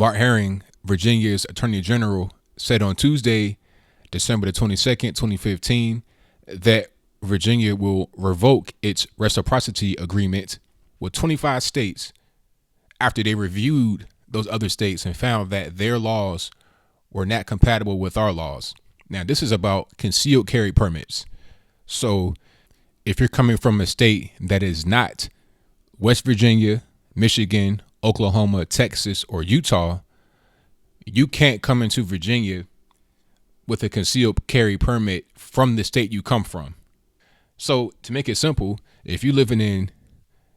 Mark Herring, Virginia's Attorney General, said on Tuesday, December the 22nd, 2015, that Virginia will revoke its reciprocity agreement with 25 states after they reviewed those other states and found that their laws were not compatible with our laws. Now, this is about concealed carry permits. So if you're coming from a state that is not West Virginia, Michigan, Oklahoma, Texas, or Utah, you can't come into Virginia with a concealed carry permit from the state you come from. So to make it simple, if you're living in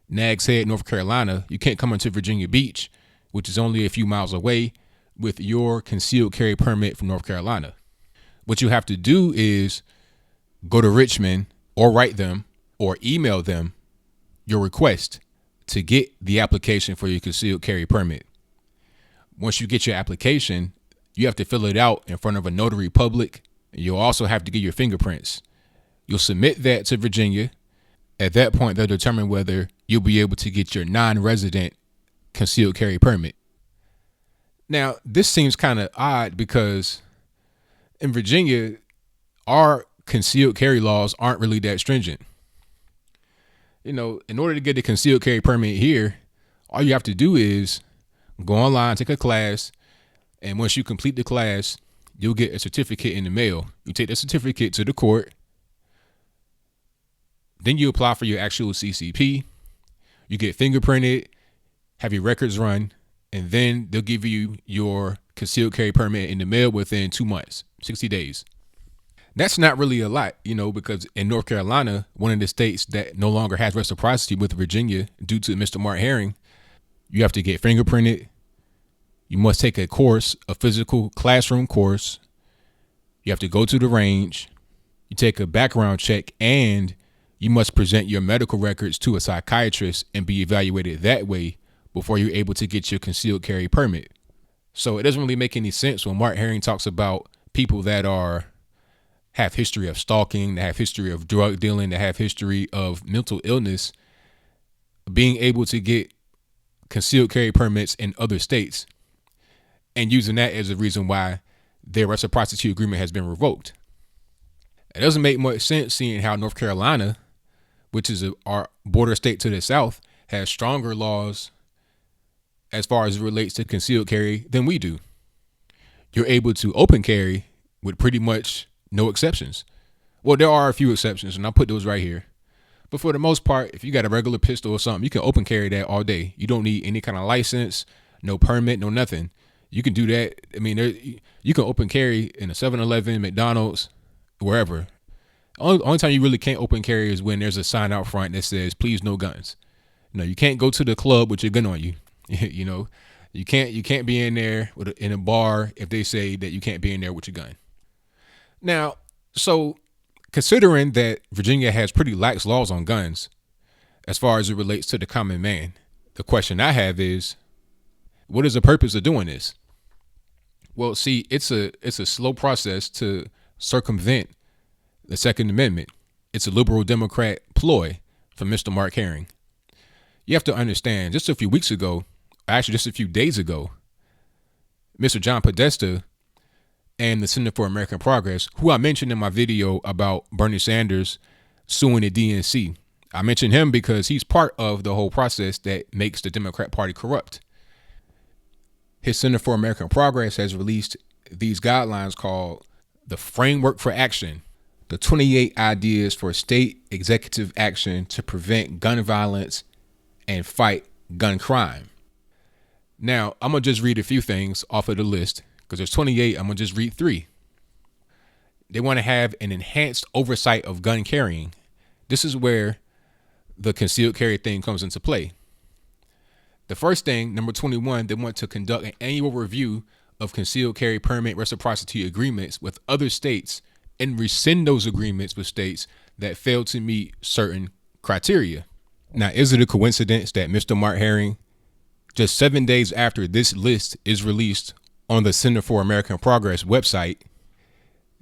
Nags Head, North Carolina, you can't come into Virginia Beach, which is only a few miles away, with your concealed carry permit from North Carolina. What you have to do is go to Richmond or write them or email them your request to get the application for your concealed carry permit. Once you get your application, you have to fill it out in front of a notary public. You'll also have to get your fingerprints. You'll submit that to Virginia. At that point, they'll determine whether you'll be able to get your non-resident concealed carry permit. Now, this seems kind of odd because in Virginia, our concealed carry laws aren't really that stringent. You know, in order to get a concealed carry permit here, all you have to do is go online, take a class, and once you complete the class, you'll get a certificate in the mail. You take the certificate to the court. Then you apply for your actual CCP. You get fingerprinted, have your records run, and then they'll give you your concealed carry permit in the mail within 2 months, 60 days. That's not really a lot, you know, because in North Carolina, one of the states that no longer has reciprocity with Virginia due to Mr. Mark Herring, you have to get fingerprinted. You must take a course, a physical classroom course. You have to go to the range. You take a background check, and you must present your medical records to a psychiatrist and be evaluated that way before you're able to get your concealed carry permit. So it doesn't really make any sense when Mark Herring talks about people that have history of stalking, that have history of drug dealing, that have history of mental illness, being able to get concealed carry permits in other states and using that as a reason why their reciprocity agreement has been revoked. It doesn't make much sense seeing how North Carolina, which is our border state to the south, has stronger laws as far as it relates to concealed carry than we do. You're able to open carry with pretty much no exceptions. Well, there are a few exceptions, and I'll put those right here. But for the most part, if you got a regular pistol or something, you can open carry that all day. You don't need any kind of license, no permit, no nothing. You can do that. I mean, you can open carry in a 7-Eleven, McDonald's, wherever. Only time you really can't open carry is when there's a sign out front that says, please, no guns. You know, you can't go to the club with your gun on you. You know, you can't be in there in a bar if they say that you can't be in there with your gun. Now, so considering that Virginia has pretty lax laws on guns as far as it relates to the common man, the question I have is, what is the purpose of doing this? Well, see, it's a slow process to circumvent the Second Amendment. It's a liberal Democrat ploy from Mr. Mark Herring. You have to understand, just a few weeks ago, actually just a few days ago, Mr. John Podesta and the Center for American Progress, who I mentioned in my video about Bernie Sanders suing the DNC. I mentioned him because he's part of the whole process that makes the Democrat Party corrupt. His Center for American Progress has released these guidelines called the Framework for Action, the 28 ideas for state executive action to prevent gun violence and fight gun crime. Now, I'm going to just read a few things off of the list because there's 28. I'm going to just read 3. They want to have an enhanced oversight of gun carrying. This is where the concealed carry thing comes into play. The first thing, number 21, they want to conduct an annual review of concealed carry permit reciprocity agreements with other states and rescind those agreements with states that fail to meet certain criteria. Now, is it a coincidence that Mr. Mark Herring, just 7 days after this list is released on the Center for American Progress website,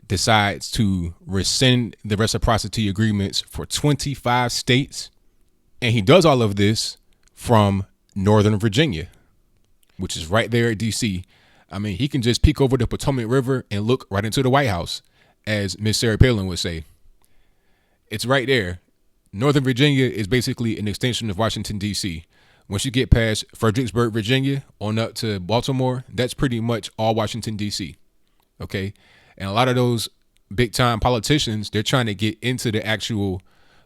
decides to rescind the reciprocity agreements for 25 states? And he does all of this from Northern Virginia. which is right there at DC. I mean, he can just peek over the Potomac River and look right into the White House, as Miss Sarah Palin would say. It's right there. Northern Virginia is basically an extension of Washington, D.C. Once you get past Fredericksburg, Virginia, on up to Baltimore, that's pretty much all Washington, D.C. Okay? And a lot of those big-time politicians, they're trying to get into the actual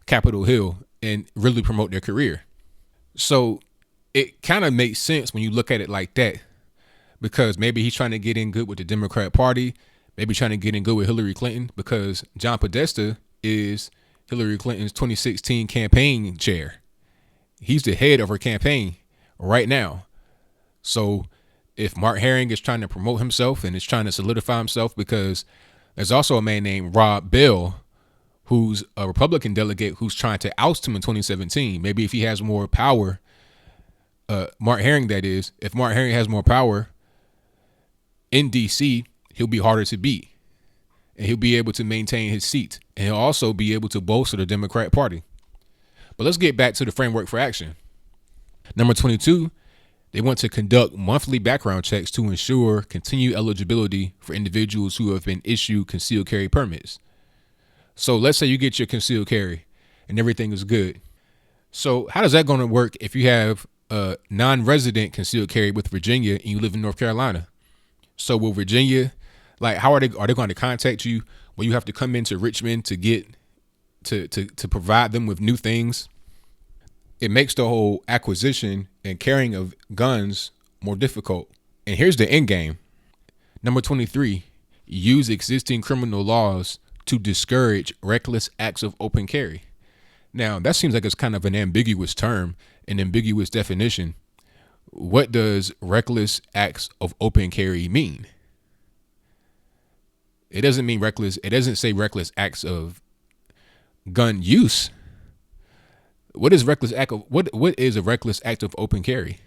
Capitol Hill and really promote their career. So it kind of makes sense when you look at it like that, because maybe he's trying to get in good with the Democrat Party, maybe trying to get in good with Hillary Clinton, because John Podesta is Hillary Clinton's 2016 campaign chair. He's the head of her campaign right now. So if Mark Herring is trying to promote himself and is trying to solidify himself, because there's also a man named Rob Bell, who's a Republican delegate who's trying to oust him in 2017. Maybe if he has more power, Mark Herring, that is, if Mark Herring has more power in DC, he'll be harder to beat. And he'll be able to maintain his seat. And he'll also be able to bolster the Democrat Party. But let's get back to the framework for action. Number 22, they want to conduct monthly background checks to ensure continued eligibility for individuals who have been issued concealed carry permits. So let's say you get your concealed carry and everything is good. So how does that going to work if you have a non-resident concealed carry with Virginia and you live in North Carolina? So will Virginia, like, how are they going to contact you? Will you have to come into Richmond to get to provide them with new things? It makes the whole acquisition and carrying of guns more difficult. And here's the end game. Number 23, use existing criminal laws to discourage reckless acts of open carry. Now, that seems like it's kind of an ambiguous term, an ambiguous definition. What does reckless acts of open carry mean? It doesn't mean reckless. It doesn't say reckless acts of gun use. What is reckless act of what is a reckless act of open carry?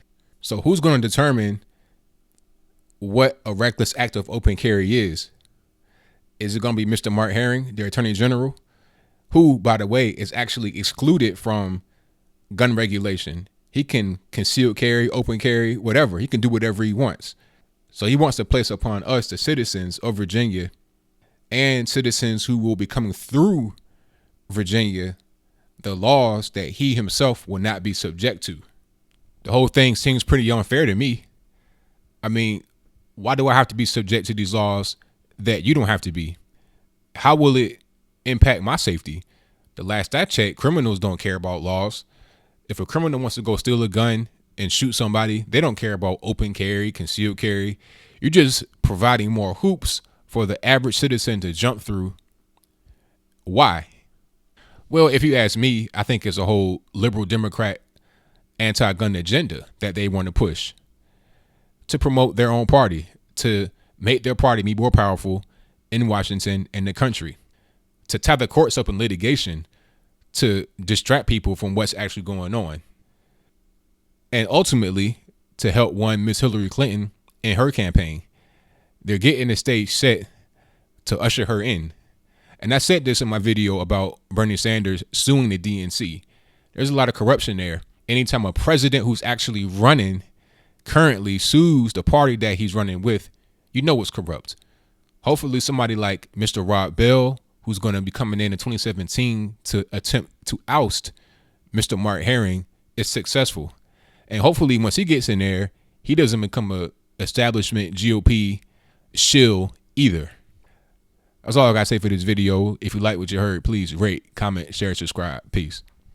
So who's going to determine what a reckless act of open carry is? Is it going to be Mr. Mark Herring, the Attorney General, who, by the way, is actually excluded from gun regulation? He can conceal carry, open carry, whatever. He can do whatever he wants. So he wants to place upon us, the citizens of Virginia, and citizens who will be coming through Virginia, the laws that he himself will not be subject to. The whole thing seems pretty unfair to me. I mean, why do I have to be subject to these laws that you don't have to be? How will it impact my safety? The last I checked, criminals don't care about laws. If a criminal wants to go steal a gun and shoot somebody, they don't care about open carry, concealed carry. You're just providing more hoops for the average citizen to jump through. Why? Well, if you ask me, I think it's a whole liberal Democrat anti-gun agenda that they want to push to promote their own party, to make their party be more powerful in Washington and the country, to tie the courts up in litigation, to distract people from what's actually going on, and ultimately to help one Miss Hillary Clinton in her campaign. They're getting the stage set to usher her in. And I said this in my video about Bernie Sanders suing the DNC. There's a lot of corruption there. Anytime a president who's actually running currently sues the party that he's running with, you know it's corrupt. Hopefully somebody like Mr. Rob Bell, who's going to be coming in 2017 to attempt to oust Mr. Mark Herring, is successful. And hopefully once he gets in there, he doesn't become a establishment GOP shill either. That's all I got to say for this video. If you like what you heard, please rate, comment, share, subscribe. Peace.